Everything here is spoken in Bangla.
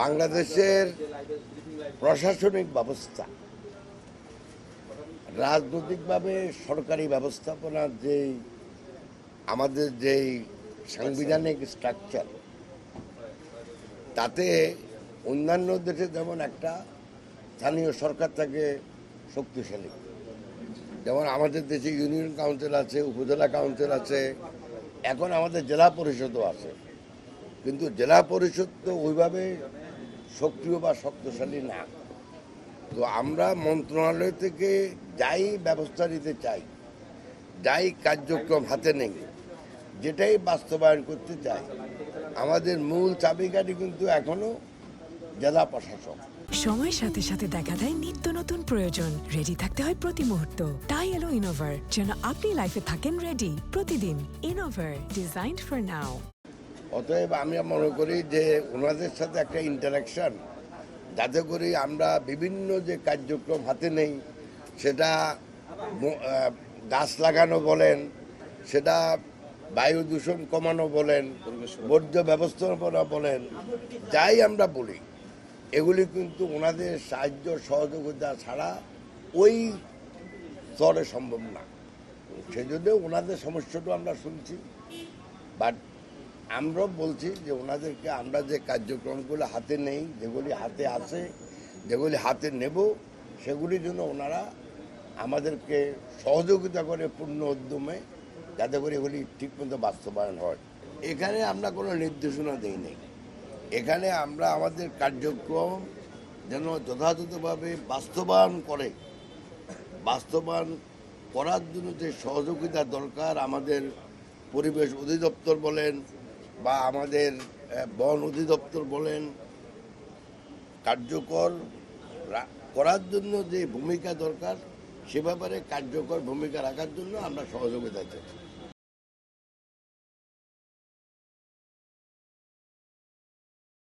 বাংলাদেশের প্রশাসনিক ব্যবস্থা, রাজনৈতিকভাবে সরকারি ব্যবস্থাপনার আমাদের যেই সাংবিধানিক স্ট্রাকচার, তাতে অন্যান্য দেশে যেমন একটা স্থানীয় সরকার থাকে শক্তিশালী, যেমন আমাদের দেশে ইউনিয়ন কাউন্সিল আছে, উপজেলা কাউন্সিল আছে, এখন আমাদের জেলা পরিষদও আছে। কিন্তু জেলা পরিষদ তো ওইভাবে সক্রিয় বা শক্তিশালী না। তো আমরা মন্ত্রণালয় থেকে যাই ব্যবস্থা নিতে চাই, যাই কার্যক্রম হাতে নেই, যেটাই বাস্তবায়ন করতে চাই, আমাদের মূল চাবিকাঠি কিন্তু এখনো জেলা প্রশাসন। সময়ের সাথে সাথে দেখা দেয় নিত্য নতুন প্রয়োজন। রেডি থাকতে হয় প্রতি মুহূর্ত। তাই এলো ইনোভার, যেন আপনি লাইফে থাকেন রেডি প্রতিদিন। Innova, designed for now. অতএব আমি মনে করি যে ওনাদের সাথে একটা ইন্টারাকশন, যাতে করে আমরা বিভিন্ন যে কার্যক্রম হাতে নেই, সেটা গাছ লাগানো বলেন, সেটা বায়ু দূষণ কমানো বলেন, বর্জ্য ব্যবস্থাপনা বলেন, যাই আমরা বলি, এগুলি কিন্তু ওনাদের সাহায্য সহযোগিতা ছাড়া ওই স্তরে সম্ভব না। সেজন্য ওনাদের সমস্যাটা আমরা শুনছি, বাট আমরাও বলছি যে ওনাদেরকে আমরা যে কার্যক্রমগুলো হাতে নেই, যেগুলি হাতে আছে, যেগুলি হাতে নেব, সেগুলির জন্য ওনারা আমাদেরকে সহযোগিতা করে পূর্ণ উদ্যমে, যাতে করে এগুলি ঠিকমতো বাস্তবায়ন হয়। এখানে আমরা কোনো নির্দেশনা দিই নেই। এখানে আমরা আমাদের কার্যক্রম যেন যথাযথভাবে বাস্তবায়ন করার জন্য যে সহযোগিতা দরকার, আমাদের পরিবেশ অধিদপ্তর বলেন বা আমাদের বন অধিদপ্তর বলেন, কার্যকর করার জন্য যে ভূমিকা দরকার, সে ব্যাপারে কার্যকর ভূমিকা রাখার জন্য আমরা সহযোগিতা চাই।